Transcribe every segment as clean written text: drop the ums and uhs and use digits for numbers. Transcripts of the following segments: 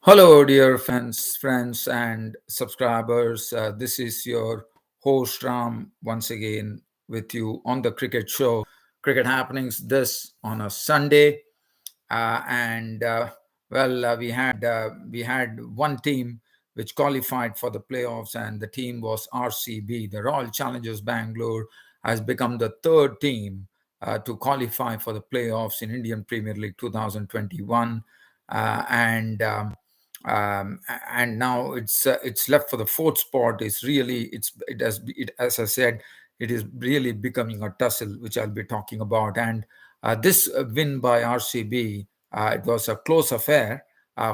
Hello, dear friends and subscribers. This is your host Ram once again with you on the cricket show, Cricket Happenings. This on a Sunday, and we had one team which qualified for the playoffs, and the team was RCB. The Royal Challengers Bangalore has become the third team to qualify for the playoffs in Indian Premier League 2021, and. And now it's left for the fourth spot. It's really it has it as I said, it is really becoming a tussle, which I'll be talking about. And this win by RCB, it was a close affair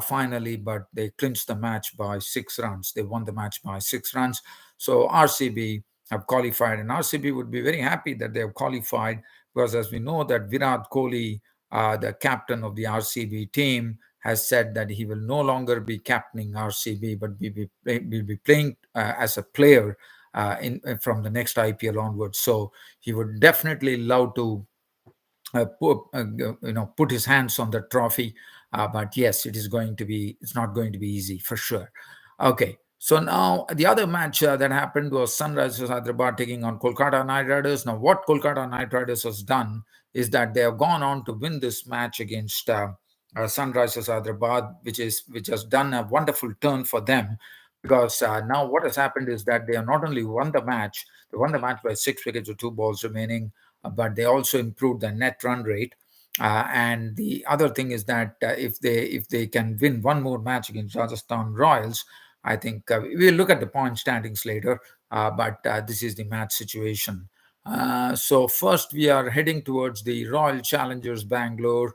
finally, but they clinched the match by 6 runs. They won the match by 6 runs. So RCB have qualified, and RCB would be very happy that they have qualified because, as we know, that Virat Kohli, the captain of the RCB team, has said that he will no longer be captaining RCB, but will be playing as a player from the next IPL onwards. So he would definitely love to put his hands on the trophy. But yes, it's not going to be easy for sure. Okay. So now the other match that happened was Sunrisers Hyderabad taking on Kolkata Knight Riders. Now, what Kolkata Knight Riders has done is that they have gone on to win this match against Sunrisers Hyderabad, which has done a wonderful turn for them, because now what has happened is that they have not only won the match, they won the match by 6 wickets with 2 balls remaining, but they also improved their net run rate. And the other thing is that if they can win one more match against Rajasthan Royals, I think we'll look at the point standings later. But this is the match situation. So first, we are heading towards the Royal Challengers Bangalore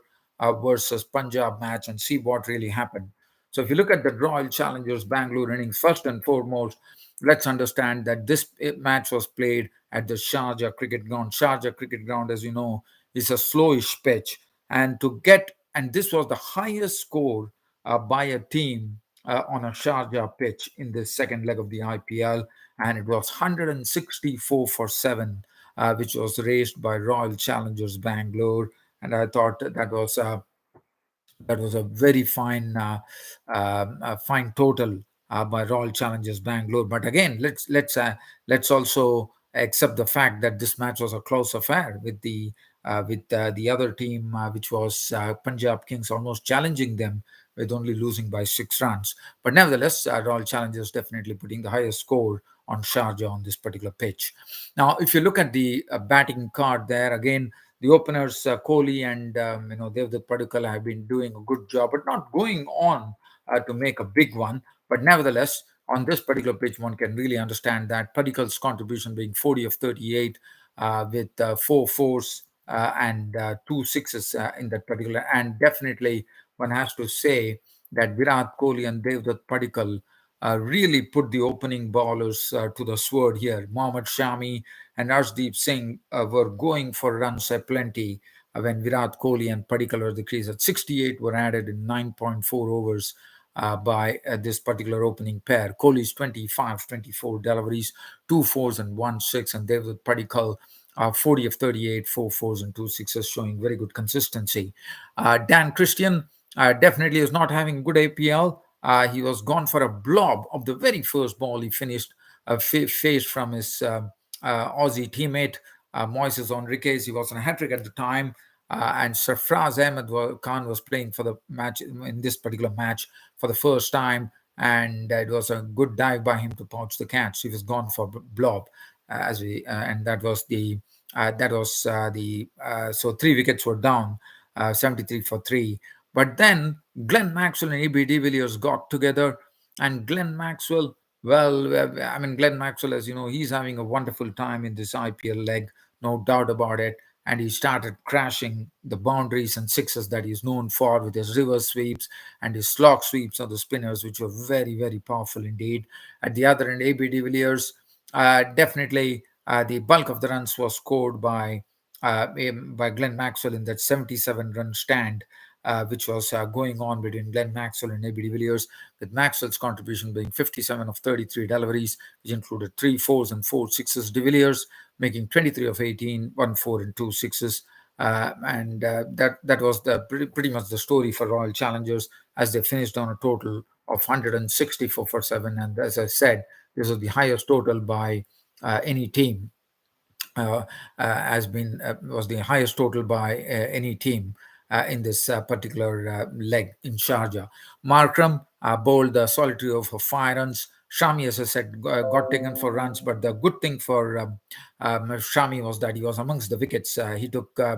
versus Punjab match and see what really happened. So if you look at the Royal Challengers Bangalore innings, first and foremost, let's understand that this match was played at the Sharjah Cricket Ground. Sharjah Cricket Ground, as you know, is a slowish pitch, and this was the highest score by a team on a Sharjah pitch in the second leg of the IPL, and it was 164 for 7, which was raised by Royal Challengers Bangalore. And I thought that was a very fine total by Royal Challengers Bangalore. But again, let's also accept the fact that this match was a close affair with the other team, which was Punjab Kings, almost challenging them with only losing by 6 runs. But nevertheless, Royal Challengers definitely putting the highest score on Sharjah on this particular pitch. Now, if you look at the batting card there, again, the openers, Kohli and Devdutt Padikkal, have been doing a good job, but not going on to make a big one. But nevertheless, on this particular pitch, one can really understand that Padikkal's contribution being 40 of 38 with 4 fours and 2 sixes in that particular. And definitely, one has to say that Virat Kohli and Devdutt Padikkal really put the opening bowlers to the sword here. Mohammad Shami and Arshdeep Singh were going for runs aplenty when Virat Kohli and Padikkal were the crease. At 68 were added in 9.4 overs by this particular opening pair. Kohli's 25, 24 deliveries, 2 4s and 1 6, and Devdutt Padikkal 40 of 38, 4 4s and 2 6s, showing very good consistency. Dan Christian definitely is not having good APL. He was gone for a blob of the very first ball he finished, faced from his Aussie teammate Moises Henriques. He was on a hat trick at the time, and Sarfraz Ahmed Khan was playing for the match in this particular match for the first time, and it was a good dive by him to pouch the catch. He was gone for blob, and that was the so 3 wickets were down, 73 for 3. But then Glenn Maxwell and AB de Villiers got together, and Glenn Maxwell, well, I mean, Glenn Maxwell, as you know, he's having a wonderful time in this IPL leg, no doubt about it. And he started crashing the boundaries and sixes that he's known for with his reverse sweeps and his slog sweeps of the spinners, which were very, very powerful indeed. At the other end, AB de Villiers, definitely the bulk of the runs was scored by Glenn Maxwell in that 77-run stand, which was going on between Glenn Maxwell and AB de Villiers, with Maxwell's contribution being 57 of 33 deliveries, which included 3 4s and 4 6s. De Villiers making 23 of 18, 1 4 and 2 6s. And that was the pretty much the story for Royal Challengers, as they finished on a total of 164 for 7. And as I said, this was the highest total by any team, uh, has been was the highest total by any team in this particular leg in Sharjah. Markram bowled the solitary over 5 runs. Shami, as I said, got taken for runs, but the good thing for Shami was that he was amongst the wickets. He took 3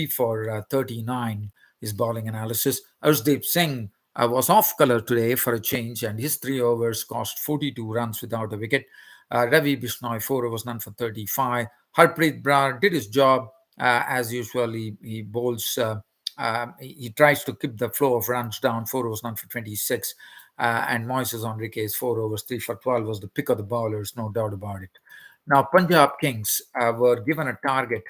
for 39. His bowling analysis. Arshdeep Singh was off colour today for a change, and his 3 overs cost 42 runs without a wicket. Ravi Bishnoi, 4 overs, none for 35. Harpreet Brar did his job as usual. He bowls. He tries to keep the flow of runs down. 4 overs, none for 26. And Moises Enriquez, 4 overs, 3 for 12 was the pick of the bowlers, no doubt about it. Now, Punjab Kings were given a target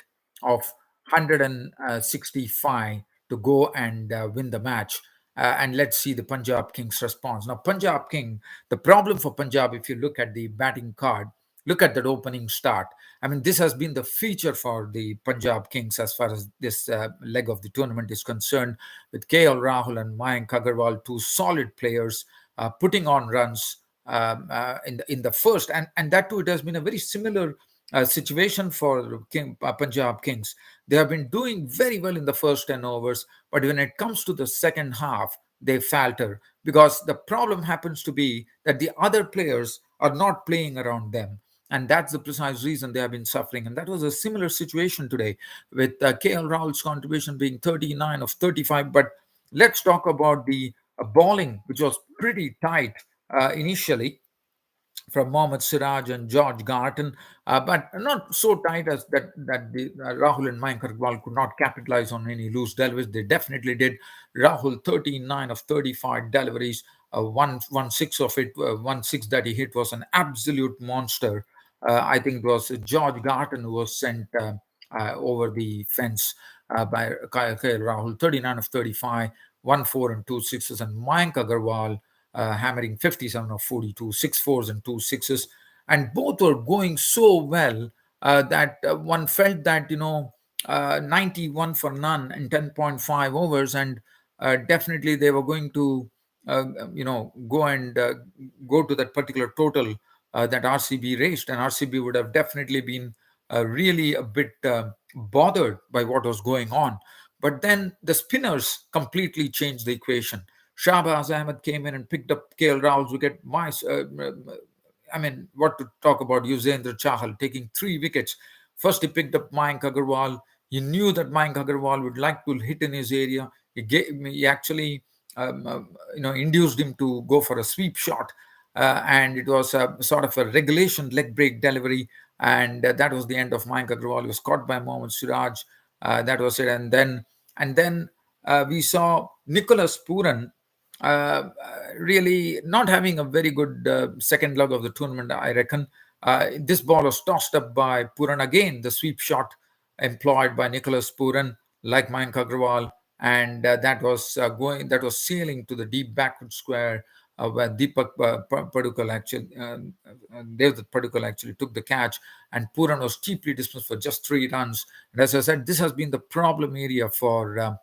of 165 to go and win the match. And let's see the Punjab Kings response. Now, the problem for Punjab, if you look at the batting card, look at that opening start. I mean, this has been the feature for the Punjab Kings as far as this leg of the tournament is concerned, with KL Rahul and Mayank Agarwal, two solid players, putting on runs in the first, and that too, it has been a very similar situation for Punjab Kings. They have been doing very well in the first 10 overs, but when it comes to the second half, they falter, because the problem happens to be that the other players are not playing around them. And that's the precise reason they have been suffering. And that was a similar situation today, with KL Rahul's contribution being 39 of 35. But let's talk about the bowling, which was pretty tight initially, from Mohammad Siraj and George Garton, but not so tight as that the Rahul and Mayank Agarwal could not capitalize on any loose deliveries. They definitely did. Rahul 39 of 35 deliveries, one six of it, 1 6 that he hit was an absolute monster. I think it was George Garton who was sent over the fence by Kyle Rahul. 39 of 35, 1 4 and 2 6s, and Mayank Agarwal hammering 57 of 42, 6 4s and 2 6s. And both were going so well that one felt that, 91 for none in 10.5 overs, and definitely they were going to, go to that particular total that RCB raised, and RCB would have definitely been really a bit bothered by what was going on. But then the spinners completely changed the equation. Shahbaz Ahmed came in and picked up KL Rahul's wicket. I mean, what to talk about Yuzvendra Chahal taking 3 wickets. First, he picked up Mayank Agarwal. He knew that Mayank Agarwal would like to hit in his area. He actually, induced him to go for a sweep shot, and it was a sort of a regulation leg break delivery, and that was the end of Mayank Agarwal. He was caught by Mohammad Siraj. That was it, and then we saw Nicholas Puran really not having a very good second leg of the tournament, I reckon. This ball was tossed up by Puran again, the sweep shot employed by Nicholas Puran, like Mayank Agarwal, and that was sailing to the deep backward square, where Padukal actually, Devdutt Padukal actually took the catch, and Puran was cheaply dismissed for just 3 runs. And as I said, this has been the problem area for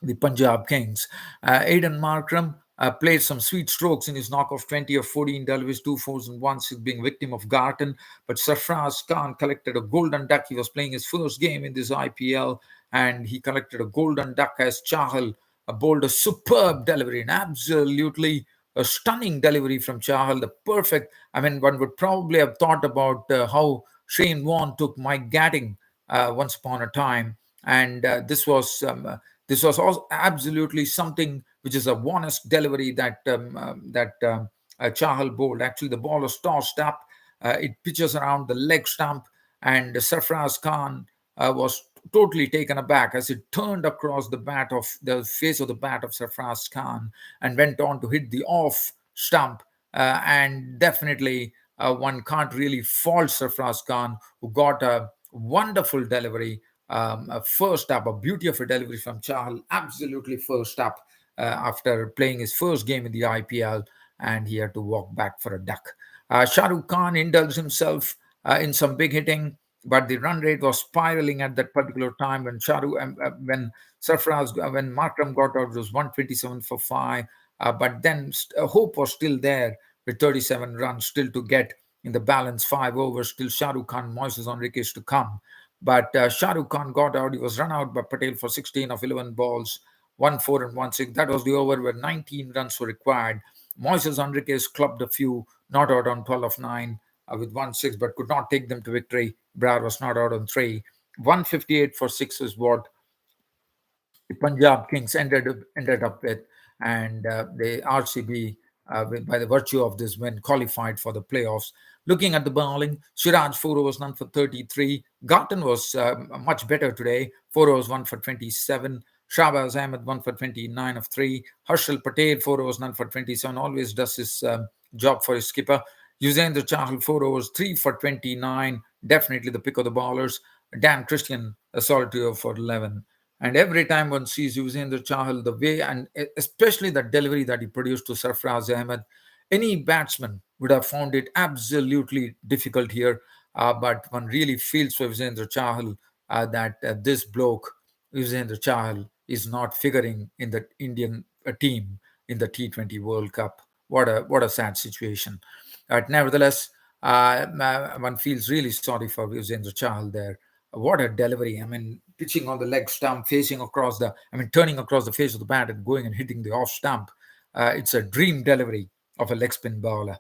the Punjab Kings. Aidan Markram played some sweet strokes in his knock of 20 of 14 deliveries, 2 4s and 1 6, being victim of Garton. But Sarfraz Khan collected a golden duck. He was playing his first game in this IPL, and he collected a golden duck as Chahal bowled a superb delivery, an absolutely a stunning delivery from Chahal. The perfect, I mean, one would probably have thought about how Shane Warne took Mike Gatting once upon a time. And this was also absolutely something which is a Warner's delivery that Chahal bowled. Actually, the ball was tossed up. It pitches around the leg stump, and Sarfraz Khan was totally taken aback as it turned across the face of the bat of Sarfraz Khan and went on to hit the off stump. And definitely, one can't really fault Sarfraz Khan, who got a wonderful delivery. A first up, a beauty of a delivery from Chahal, absolutely first up after playing his first game in the IPL, and he had to walk back for a duck. Shah Rukh Khan indulged himself in some big hitting. but the run rate was spiraling at that particular time when when Sarfraz, when Markram got out, it was 127 for 5. But then hope was still there with 37 runs still to get in the balance 5 overs. Still Shah Rukh Khan, Moises Enriquez to come. But Shah Rukh Khan got out. He was run out by Patel for 16 of 11 balls, 1 4 and 1 6. That was the over where 19 runs were required. Moises Enriquez clubbed a few, not out on 12 of 9 with 1 6, but could not take them to victory. Brar was not out on 3. 158 for 6 is what the Punjab Kings ended up with, and the RCB, by the virtue of this win, qualified for the playoffs. Looking at the bowling, Siraj 4 overs, none for 33. Garton was much better today, 4 overs, 1 for 27. Shahbaz Ahmed 1 for 29 of 3. Harshal Patel 4 overs, none for 27. Always does his job for his skipper. Yuzvendra Chahal 4 overs, 3 for 29. Definitely the pick of the bowlers. Dan Christian a solitary for 11. And every time one sees Yuzvendra Chahal, the way and especially the delivery that he produced to Sarfraz Ahmed, any batsman would have found it absolutely difficult here. But one really feels for Yuzvendra Chahal that this bloke, Yuzvendra Chahal, is not figuring in the Indian team in the T20 World Cup. What a sad situation. Nevertheless, one feels really sorry for Yuzvendra Chahal there. What a delivery. I mean, pitching on the leg stump, turning across the face of the bat and going and hitting the off stump. It's a dream delivery of a leg spin bowler.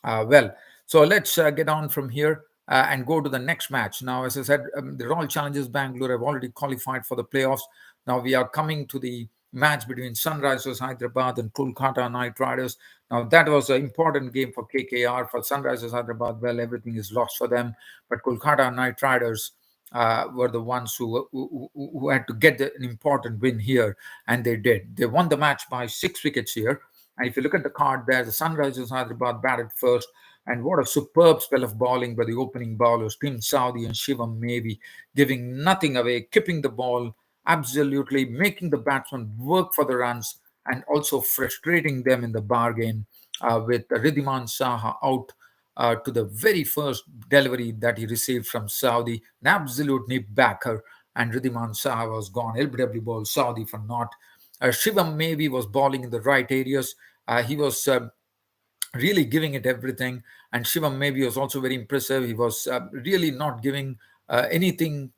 Well, so let's get on from here and go to the next match. Now, as I said, the Royal Challengers Bangalore have already qualified for the playoffs. Now we are coming to the match between Sunrisers Hyderabad and Kolkata Knight Riders. Now that was an important game for KKR. For Sunrisers Hyderabad, well, everything is lost for them. But Kolkata Knight Riders were the ones who had to get an important win here, and they did. They won the match by 6 wickets here. And if you look at the card there, the Sunrisers Hyderabad batted first, and what a superb spell of bowling by the opening bowlers, Tim Saudi and Shivam Mevi, giving nothing away, keeping the ball, absolutely making the batsmen work for the runs, and also frustrating them in the bargain with Ridhiman Saha out to the very first delivery that he received from Saudi, an absolute nip backer, and Ridhiman Saha was gone. LBW ball Saudi for naught. Shivam Mevi was bowling in the right areas. He was really giving it everything. And Shivam maybe was also very impressive. He was really not giving anything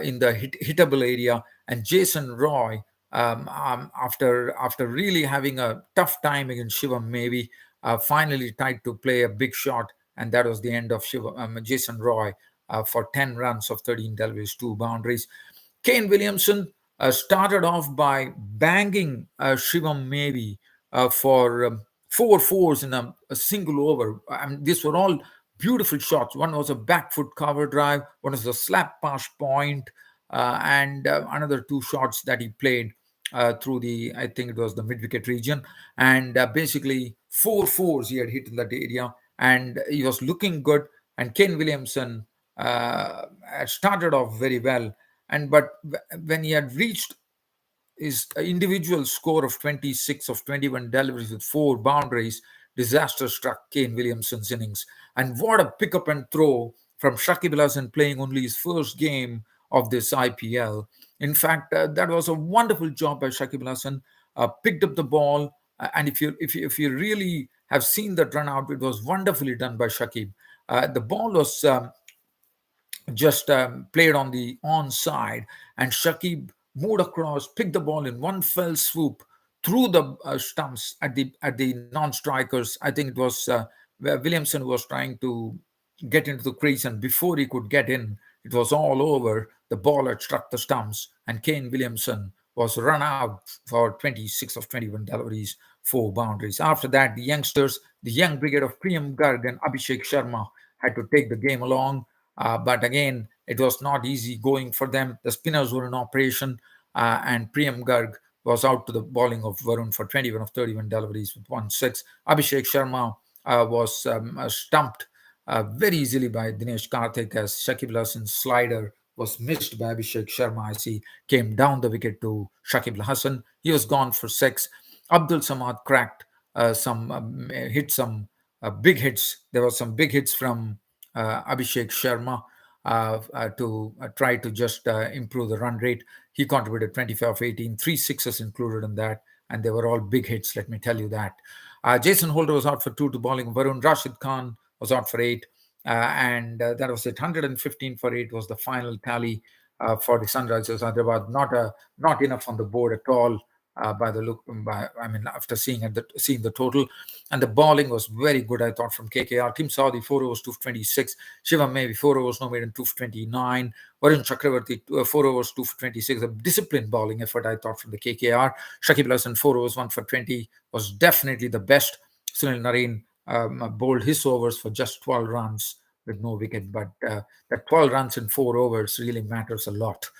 in the hittable area. And Jason Roy, after really having a tough time against Shivam maybe, finally tried to play a big shot. And that was the end of Jason Roy for 10 runs of 13 deliveries, 2 boundaries. Kane Williamson started off by banging Shivam Mevi for 4 fours in a single over. These were all beautiful shots. One was a back foot cover drive, one was a slap pass point, and another 2 shots that he played through I think it was the mid wicket region. And basically, 4 fours he had hit in that area, and he was looking good. And Kane Williamson had started off very well. But when he had reached his individual score of 26 of 21 deliveries with 4 boundaries, disaster struck Kane Williamson's innings. And what a pick up and throw from Shakib Al Hasan, playing only his first game of this IPL. In fact, that was a wonderful job by Shakib Al Hasan. Picked up the ball, and if you really have seen that run out, it was wonderfully done by Shakib. The ball was just played on the onside, and Shakib moved across, picked the ball in one fell swoop through the stumps at the non-strikers. I think it was where Williamson was trying to get into the crease, and before he could get in, it was all over. The ball had struck the stumps, and Kane Williamson was run out for 26 of 21 deliveries, 4 boundaries. After that, the young brigade of Priyam Garg and Abhishek Sharma had to take the game along. But again, it was not easy going for them. The spinners were in operation, and Priyam Garg was out to the bowling of Varun for 21 of 31 deliveries with 1 6. Abhishek Sharma was stumped very easily by Dinesh Karthik, as Shakib Al Hasan's slider was missed by Abhishek Sharma as he came down the wicket to Shakib Al Hasan. He was gone for 6. Abdul Samad cracked hit some big hits. There were some big hits from Abhishek Sharma. to try to just improve the run rate. He contributed 25 of 18, three sixes included in that, and they were all big hits, let me tell you that. Jason Holder was out for two to bowling Varun. Rashid Khan was out for eight. And that was it. 115 for eight was the final tally for the Sunrisers Hyderabad. Not enough on the board at all. By the look, after seeing the total, and the bowling was very good, I thought, from KKR. Team Saudi 4 overs 226, Shivam maybe 4 overs no made in 229, Varun Chakravarti 4 overs 2 for 26. A disciplined bowling effort, I thought, from the KKR. Shakib Al Hasan 4 overs 1 for 20 was definitely the best. Sunil Narine bowled his overs for just 12 runs with no wicket, but that 12 runs in 4 overs really matters a lot.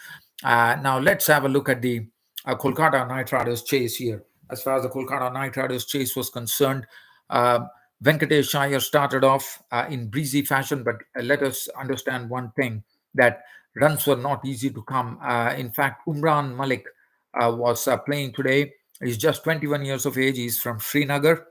Now let's have a look at the Kolkata Knight Riders chase here. As far as the Kolkata Knight Riders chase was concerned, uh, Venkatesh Iyer started off in breezy fashion, but let us understand one thing, that runs were not easy to come. In fact, Umran Malik was playing today. He's just 21 years of age. He's from Srinagar,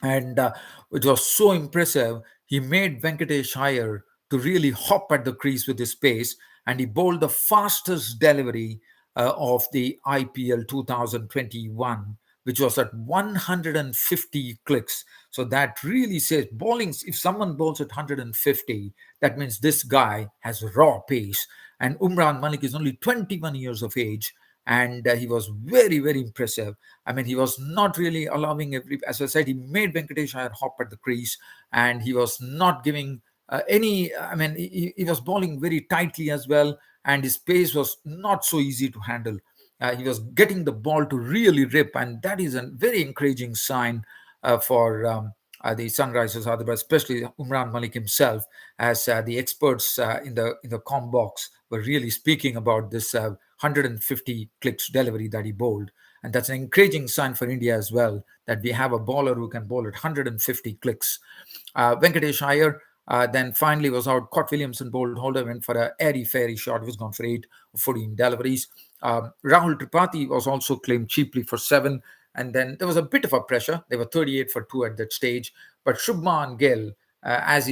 and it was so impressive. He made Venkatesh Iyer to really hop at the crease with his pace, and he bowled the fastest delivery of the IPL 2021, which was at 150 clicks. So that really says bowling. If someone bowls at 150, that means this guy has raw pace. And Umran Malik is only 21 years of age, and he was very, very impressive. I mean, he was not really allowing as I said, he made Venkatesh Iyer hop at the crease, and he was not giving any. I mean, he was bowling very tightly as well, and his pace was not so easy to handle. He was getting the ball to really rip, and that is a very encouraging sign for the Sunrisers Hyderabad, especially Umran Malik himself, as the experts in the com box were really speaking about this 150 clicks delivery that he bowled. And that's an encouraging sign for India as well, that we have a bowler who can bowl at 150 clicks. Venkatesh Iyer then finally was out. Caught Williamson bowled. Holder went for a airy fairy shot. He was gone for 8 of 14 deliveries. Rahul Tripathi was also claimed cheaply for 7. And then there was a bit of a pressure. They were 38 for 2 at that stage. But Shubman Gill, as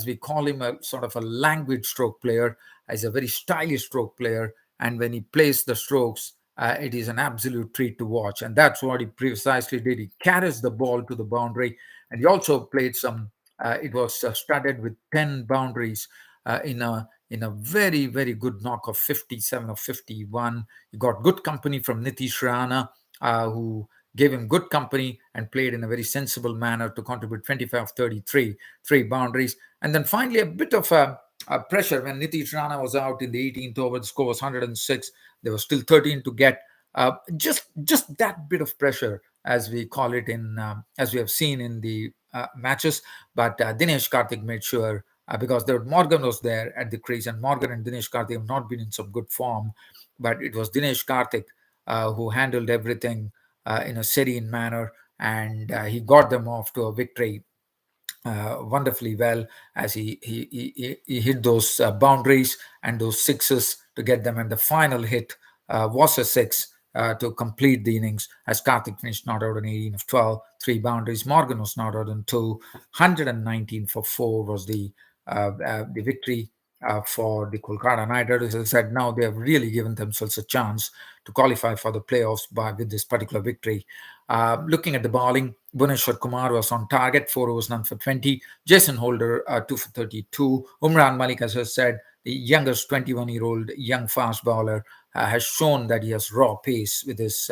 we call him, a sort of a language stroke player, as a very stylish stroke player, and when he plays the strokes, it is an absolute treat to watch. And that's what he precisely did. He carries the ball to the boundary, and he also played some. It was studded with 10 boundaries in a very, very good knock of 57 or 51. He got good company from Nitish Rana, who gave him good company and played in a very sensible manner to contribute 25 of 33, 3 boundaries. And then finally, a bit of pressure when Nitish Rana was out in the 18th over. The score was 106. There was still 13 to get. Just that bit of pressure, as we call it as we have seen in the matches. But Dinesh Karthik made sure, because Morgan was there at the crease, and Morgan and Dinesh Karthik have not been in some good form. But it was Dinesh Karthik who handled everything in a serene manner, and he got them off to a victory wonderfully well, as he hit those boundaries and those sixes to get them. And the final hit was a six to complete the innings, as Karthik finished not out on 18 of 12, 3 boundaries. Morgan was not out on 2. 119 for 4 was the victory for the Kolkata Knight Riders. As I said, now they have really given themselves a chance to qualify for the playoffs with this particular victory. Looking at the bowling, Bhuvneshwar Kumar was on target, 4 overs, none for 20. Jason Holder, 2 for 32. Umran Malik, as I said, the youngest 21-year-old young fast bowler, has shown that he has raw pace with his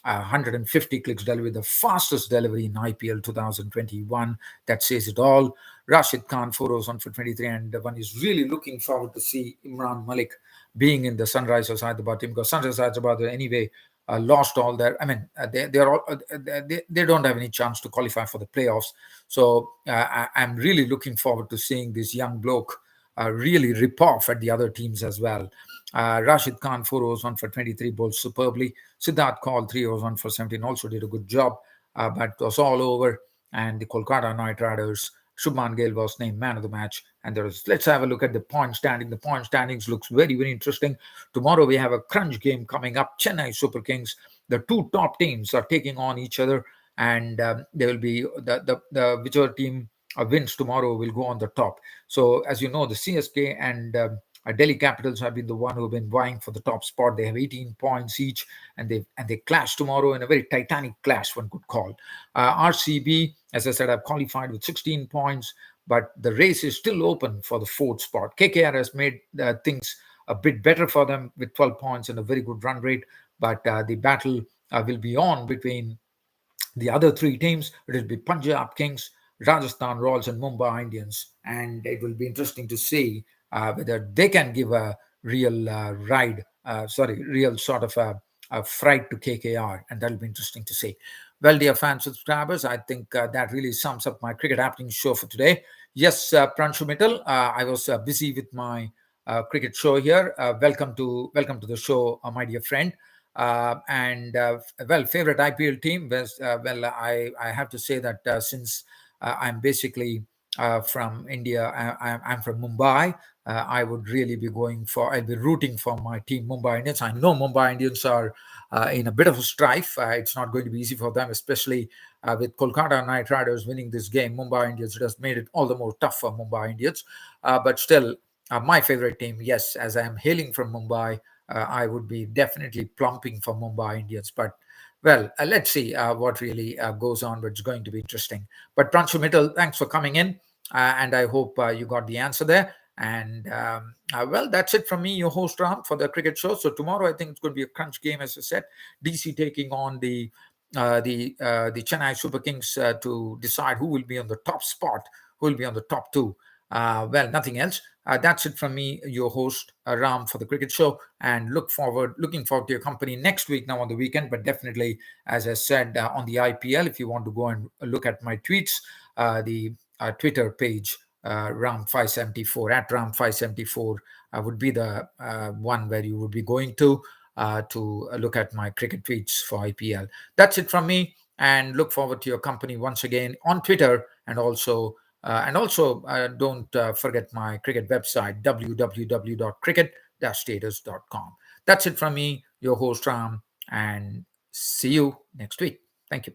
150 clicks delivery, the fastest delivery in IPL 2021. That says it all. Rashid Khan, 4 overs, 1 for 23. And one is really looking forward to see Imran Malik being in the Sunrisers Hyderabad team, because Sunrisers Hyderabad anyway lost all their. I mean, they don't have any chance to qualify for the playoffs. So I'm really looking forward to seeing this young bloke really rip off at the other teams as well. Rashid Khan, 4 overs, 1 for 23, bowled superbly. Siddharth Kaul, 3 overs, 1 for 17, also did a good job, but it was all over. And the Kolkata Knight Riders, Shubman Gill was named man of the match. And let's have a look at the point standing. The point standings looks very, very interesting. Tomorrow we have a crunch game coming up. Chennai Super Kings, the two top teams are taking on each other, and there will be the whichever team wins tomorrow will go on the top. So as you know, the CSK and Delhi Capitals have been the one who have been vying for the top spot. They have 18 points each, and they clash tomorrow in a very titanic clash, one could call. RCB, as I said, have qualified with 16 points, but the race is still open for the fourth spot. KKR has made things a bit better for them with 12 points and a very good run rate, but the battle will be on between the other three teams. It will be Punjab Kings, Rajasthan Royals, and Mumbai Indians. And it will be interesting to see whether they can give a real real sort of a fright to KKR. And that'll be interesting to see. Well, dear fans, subscribers, I think that really sums up my cricket happening show for today. Yes, Pranshu Mittal, I was busy with my cricket show here. Welcome to the show, my dear friend. And favorite IPL team was I have to say that since I'm basically from India, I'm from Mumbai. I would really be I'll be rooting for my team, Mumbai Indians. I know Mumbai Indians are in a bit of a strife. It's not going to be easy for them, especially with Kolkata Knight Riders winning this game. Mumbai Indians just made it all the more tough for Mumbai Indians. But still, my favorite team, yes, as I am hailing from Mumbai, I would be definitely plumping for Mumbai Indians. But well, let's see what really goes on. But it's going to be interesting. But Pranshu Mittal, thanks for coming in, and I hope you got the answer there. And well, that's it from me, your host Ram, for the cricket show. So tomorrow, I think it's going to be a crunch game, as I said. DC taking on the Chennai Super Kings to decide who will be on the top spot, who will be on the top two. Well, nothing else. That's it from me, your host Ram, for the cricket show, and looking forward to your company next week. Now on the weekend, but definitely, as I said, on the IPL. If you want to go and look at my tweets, the Twitter page Ram574 at Ram574 would be the one where you would be going to look at my cricket tweets for IPL. That's it from me, and look forward to your company once again on Twitter, and also, don't forget my cricket website, www.cricket-status.com. That's it from me, your host Ram, and see you next week. Thank you.